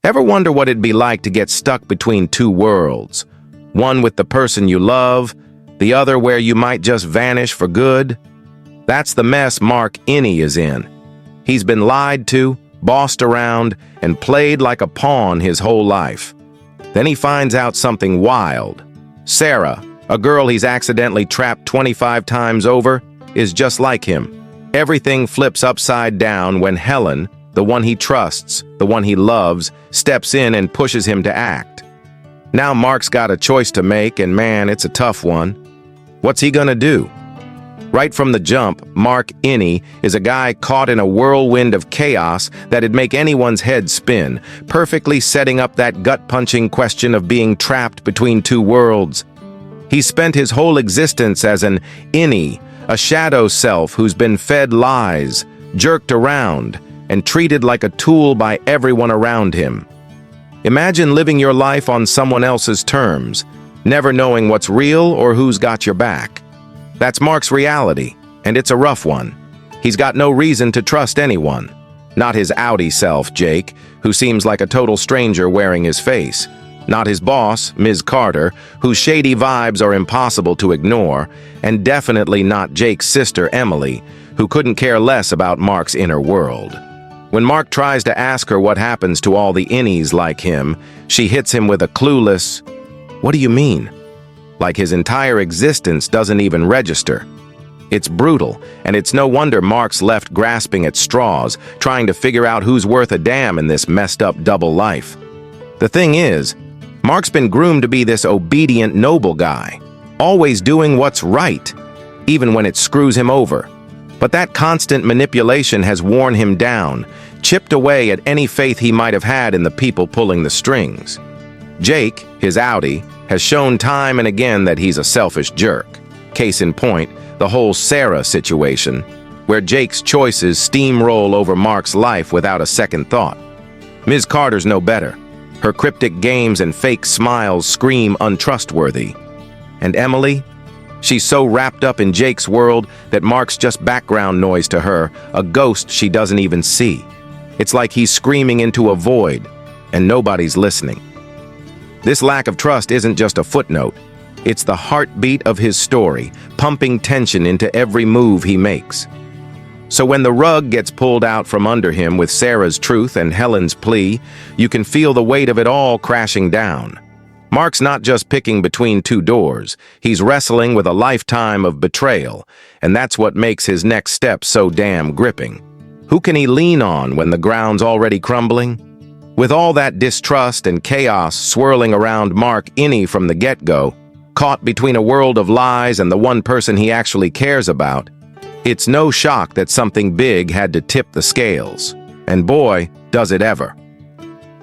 Ever wonder what it'd be like to get stuck between two worlds? One with the person you love, the other where you might just vanish for good? That's the mess Mark Innie is in. He's been lied to, bossed around, and played like a pawn his whole life. Then he finds out something wild. Sarah, a girl he's accidentally trapped 25 times over, is just like him. Everything flips upside down when Helen, the one he trusts, the one he loves, steps in and pushes him to act. Now Mark's got a choice to make, and man, it's a tough one. What's he gonna do? Right from the jump, Mark Innie is a guy caught in a whirlwind of chaos that'd make anyone's head spin, perfectly setting up that gut-punching question of being trapped between two worlds. He's spent his whole existence as an Innie, a shadow self who's been fed lies, jerked around, and treated like a tool by everyone around him. Imagine living your life on someone else's terms, never knowing what's real or who's got your back. That's Mark's reality, and it's a rough one. He's got no reason to trust anyone. Not his outie self, Jake, who seems like a total stranger wearing his face. Not his boss, Ms. Carter, whose shady vibes are impossible to ignore, and definitely not Jake's sister, Emily, who couldn't care less about Mark's inner world. When Mark tries to ask her what happens to all the Innies like him, she hits him with a clueless, "What do you mean?" Like his entire existence doesn't even register. It's brutal, and it's no wonder Mark's left grasping at straws, trying to figure out who's worth a damn in this messed up double life. The thing is, Mark's been groomed to be this obedient, noble guy, always doing what's right, even when it screws him over. But that constant manipulation has worn him down, chipped away at any faith he might have had in the people pulling the strings. Jake, his outie, has shown time and again that he's a selfish jerk. Case in point, the whole Sarah situation, where Jake's choices steamroll over Mark's life without a second thought. Ms. Carter's no better. Her cryptic games and fake smiles scream untrustworthy. And Emily? She's so wrapped up in Jake's world that Mark's just background noise to her, a ghost she doesn't even see. It's like he's screaming into a void, and nobody's listening. This lack of trust isn't just a footnote. It's the heartbeat of his story, pumping tension into every move he makes. So when the rug gets pulled out from under him with Sarah's truth and Helen's plea, you can feel the weight of it all crashing down. Mark's not just picking between two doors, he's wrestling with a lifetime of betrayal, and that's what makes his next step so damn gripping. Who can he lean on when the ground's already crumbling? With all that distrust and chaos swirling around Mark Innie from the get-go, caught between a world of lies and the one person he actually cares about, it's no shock that something big had to tip the scales. And boy, does it ever.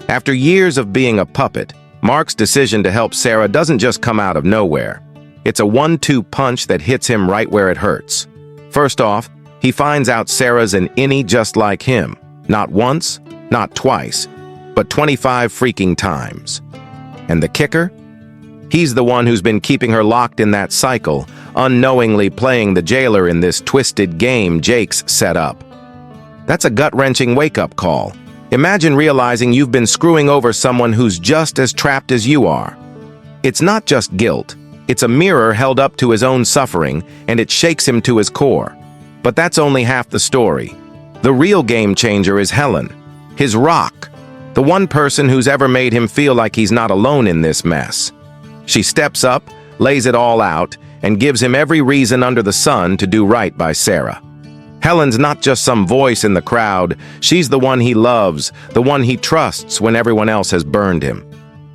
After years of being a puppet, Mark's decision to help Sarah doesn't just come out of nowhere. It's a 1-2 punch that hits him right where it hurts. First off, he finds out Sarah's an Innie just like him. Not once, not twice, but 25 freaking times. And the kicker? He's the one who's been keeping her locked in that cycle, unknowingly playing the jailer in this twisted game Jake's set up. That's a gut-wrenching wake-up call. Imagine realizing you've been screwing over someone who's just as trapped as you are. It's not just guilt. It's a mirror held up to his own suffering, and it shakes him to his core. But that's only half the story. The real game changer is Helen, his rock, the one person who's ever made him feel like he's not alone in this mess. She steps up, lays it all out, and gives him every reason under the sun to do right by Sarah. Helen's not just some voice in the crowd, she's the one he loves, the one he trusts when everyone else has burned him.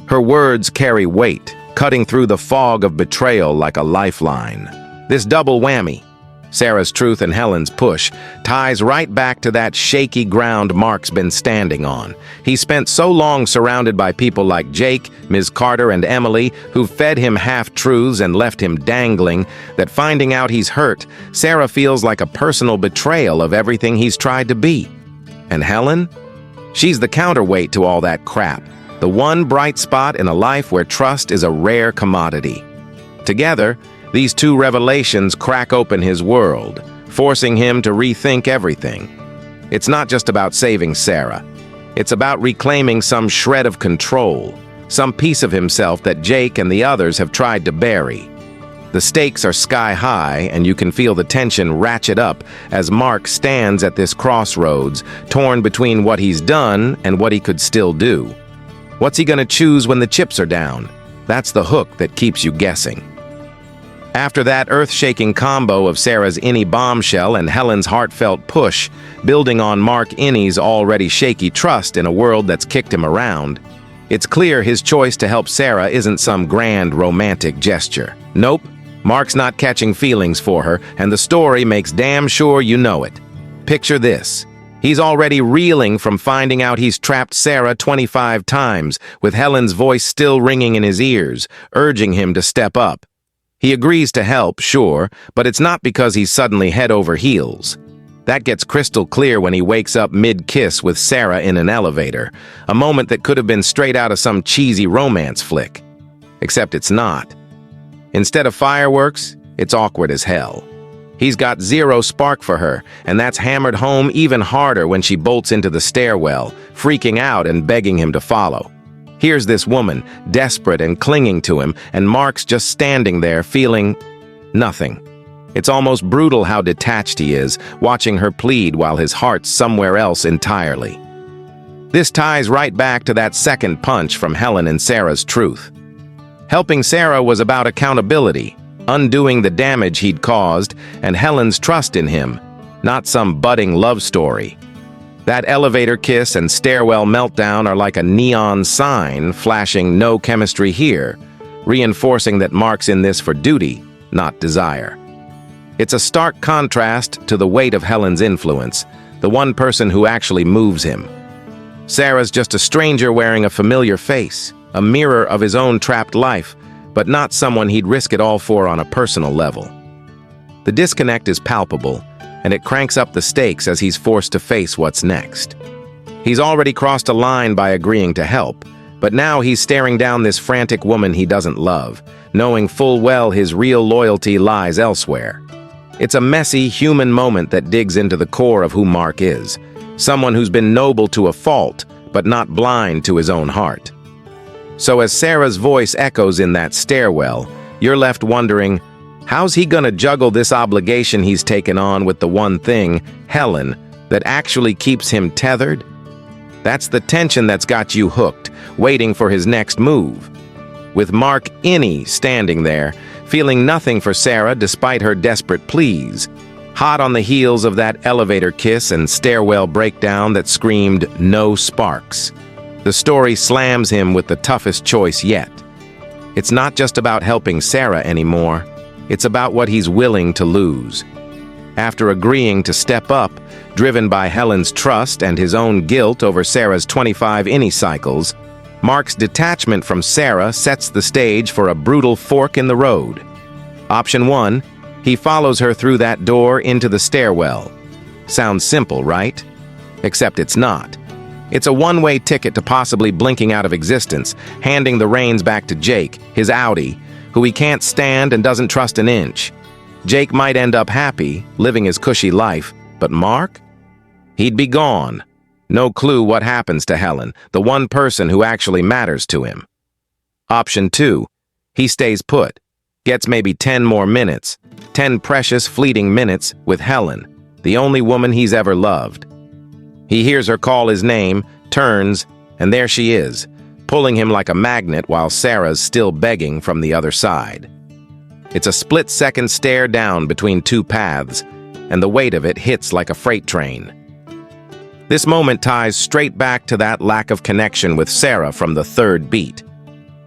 Her words carry weight, cutting through the fog of betrayal like a lifeline. This double whammy, Sarah's truth and Helen's push, ties right back to that shaky ground Mark's been standing on. He spent so long surrounded by people like Jake, Ms. Carter, and Emily, who fed him half-truths and left him dangling, that finding out he's hurt, Sarah feels like a personal betrayal of everything he's tried to be. And Helen? She's the counterweight to all that crap, the one bright spot in a life where trust is a rare commodity. Together, these two revelations crack open his world, forcing him to rethink everything. It's not just about saving Sarah. It's about reclaiming some shred of control, some piece of himself that Jake and the others have tried to bury. The stakes are sky high, and you can feel the tension ratchet up as Mark stands at this crossroads, torn between what he's done and what he could still do. What's he gonna choose when the chips are down? That's the hook that keeps you guessing. After that earth-shaking combo of Sarah's Innie bombshell and Helen's heartfelt push, building on Mark Innie's already shaky trust in a world that's kicked him around, it's clear his choice to help Sarah isn't some grand romantic gesture. Nope, Mark's not catching feelings for her, and the story makes damn sure you know it. Picture this. He's already reeling from finding out he's trapped Sarah 25 times, with Helen's voice still ringing in his ears, urging him to step up. He agrees to help, sure, but it's not because he's suddenly head over heels. That gets crystal clear when he wakes up mid-kiss with Sarah in an elevator, a moment that could have been straight out of some cheesy romance flick. Except it's not. Instead of fireworks, it's awkward as hell. He's got zero spark for her, and that's hammered home even harder when she bolts into the stairwell, freaking out and begging him to follow. Here's this woman, desperate and clinging to him, and Mark's just standing there feeling nothing. It's almost brutal how detached he is, watching her plead while his heart's somewhere else entirely. This ties right back to that second punch from Helen and Sarah's truth. Helping Sarah was about accountability, undoing the damage he'd caused, and Helen's trust in him, not some budding love story. That elevator kiss and stairwell meltdown are like a neon sign flashing "no chemistry here," reinforcing that Mark's in this for duty, not desire. It's a stark contrast to the weight of Helen's influence, the one person who actually moves him. Sarah's just a stranger wearing a familiar face, a mirror of his own trapped life, but not someone he'd risk it all for on a personal level. The disconnect is palpable, and it cranks up the stakes as he's forced to face what's next. He's already crossed a line by agreeing to help, but now he's staring down this frantic woman he doesn't love, knowing full well his real loyalty lies elsewhere. It's a messy, human moment that digs into the core of who Mark is, someone who's been noble to a fault, but not blind to his own heart. So as Sarah's voice echoes in that stairwell, you're left wondering, how's he gonna juggle this obligation he's taken on with the one thing, Helen, that actually keeps him tethered? That's the tension that's got you hooked, waiting for his next move. With Mark Innie standing there, feeling nothing for Sarah despite her desperate pleas, hot on the heels of that elevator kiss and stairwell breakdown that screamed "no sparks." The story slams him with the toughest choice yet. It's not just about helping Sarah anymore. It's about what he's willing to lose. After agreeing to step up, driven by Helen's trust and his own guilt over Sarah's 25 Innie cycles, Mark's detachment from Sarah sets the stage for a brutal fork in the road. Option 1, he follows her through that door into the stairwell. Sounds simple, right? Except it's not. It's a one-way ticket to possibly blinking out of existence, handing the reins back to Jake, his Audi, who he can't stand and doesn't trust an inch. Jake might end up happy, living his cushy life, but Mark? He'd be gone. No clue what happens to Helen, the one person who actually matters to him. Option 2, he stays put, gets maybe 10 more minutes, 10 precious fleeting minutes with Helen, the only woman he's ever loved. He hears her call his name, turns, and there she is, pulling him like a magnet while Sarah's still begging from the other side. It's a split-second stare down between two paths, and the weight of it hits like a freight train. This moment ties straight back to that lack of connection with Sarah from the third beat.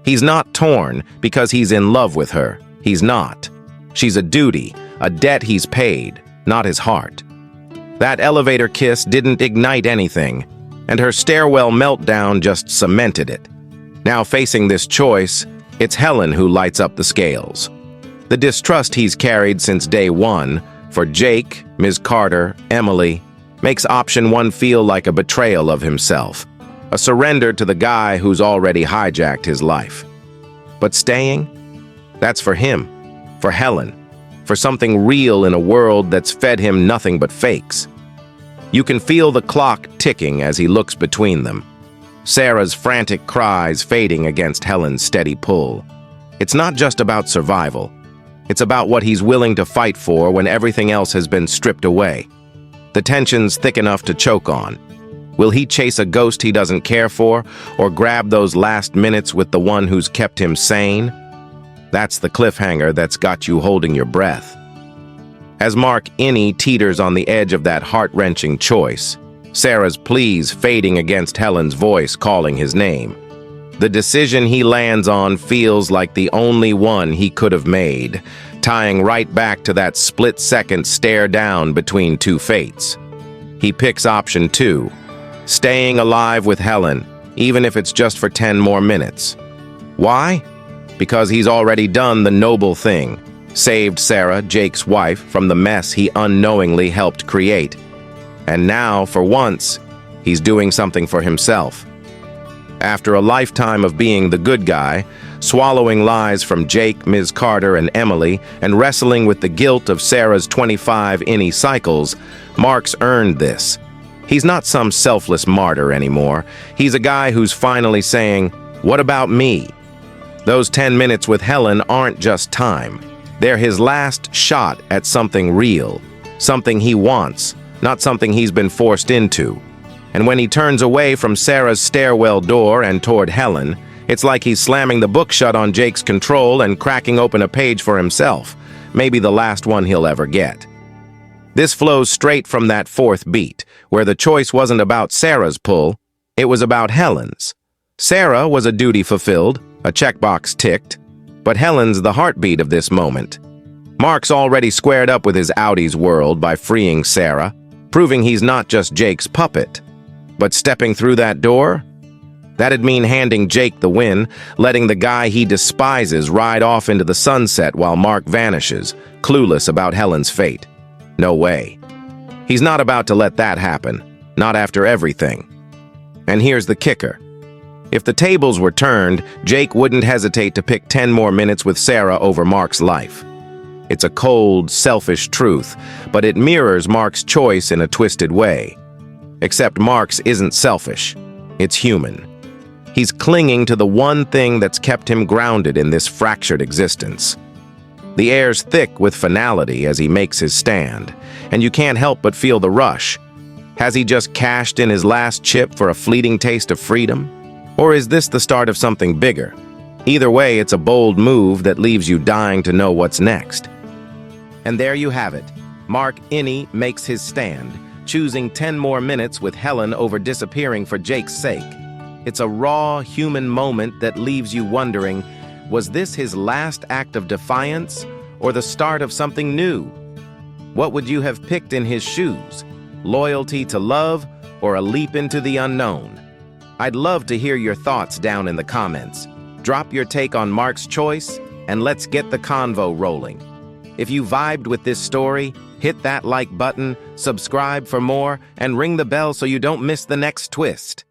He's not torn because he's in love with her. He's not. She's a duty, a debt he's paid, not his heart. That elevator kiss didn't ignite anything, and her stairwell meltdown just cemented it. Now facing this choice, it's Helen who lights up the scales. The distrust he's carried since day one, for Jake, Ms. Carter, Emily, makes option 1 feel like a betrayal of himself, a surrender to the guy who's already hijacked his life. But staying? That's for him, for Helen, for something real in a world that's fed him nothing but fakes. You can feel the clock ticking as he looks between them. Sarah's frantic cries fading against Helen's steady pull. It's not just about survival. It's about what he's willing to fight for when everything else has been stripped away. The tension's thick enough to choke on. Will he chase a ghost he doesn't care for, or grab those last minutes with the one who's kept him sane? That's the cliffhanger that's got you holding your breath. As Mark Innie teeters on the edge of that heart-wrenching choice, Sarah's pleas fading against Helen's voice calling his name. The decision he lands on feels like the only one he could have made, tying right back to that split-second stare down between two fates. He picks option 2, staying alive with Helen, even if it's just for 10 more minutes. Why? Because he's already done the noble thing, saved Sarah, Jake's wife, from the mess he unknowingly helped create. And now, for once, he's doing something for himself. After a lifetime of being the good guy, swallowing lies from Jake, Ms. Carter, and Emily, and wrestling with the guilt of Sarah's 25 Innie cycles, Mark's earned this. He's not some selfless martyr anymore. He's a guy who's finally saying, "What about me?" Those 10 minutes with Helen aren't just time. They're his last shot at something real, something he wants, not something he's been forced into. And when he turns away from Sarah's stairwell door and toward Helen, it's like he's slamming the book shut on Jake's control and cracking open a page for himself, maybe the last one he'll ever get. This flows straight from that fourth beat, where the choice wasn't about Sarah's pull, it was about Helen's. Sarah was a duty fulfilled, a checkbox ticked, but Helen's the heartbeat of this moment. Mark's already squared up with his Audi's world by freeing Sarah, proving he's not just Jake's puppet. But stepping through that door? That'd mean handing Jake the win, letting the guy he despises ride off into the sunset while Mark vanishes, clueless about Helen's fate. No way. He's not about to let that happen, not after everything. And here's the kicker. If the tables were turned, Jake wouldn't hesitate to pick 10 more minutes with Sarah over Mark's life. It's a cold, selfish truth, but it mirrors Mark's choice in a twisted way. Except Mark's isn't selfish. It's human. He's clinging to the one thing that's kept him grounded in this fractured existence. The air's thick with finality as he makes his stand, and you can't help but feel the rush. Has he just cashed in his last chip for a fleeting taste of freedom? Or is this the start of something bigger? Either way, it's a bold move that leaves you dying to know what's next. And there you have it. Mark Innie makes his stand, choosing 10 more minutes with Helen over disappearing for Jake's sake. It's a raw, human moment that leaves you wondering, was this his last act of defiance or the start of something new? What would you have picked in his shoes? Loyalty to love or a leap into the unknown? I'd love to hear your thoughts down in the comments. Drop your take on Mark's choice, and let's get the convo rolling. If you vibed with this story, hit that like button, subscribe for more, and ring the bell so you don't miss the next twist.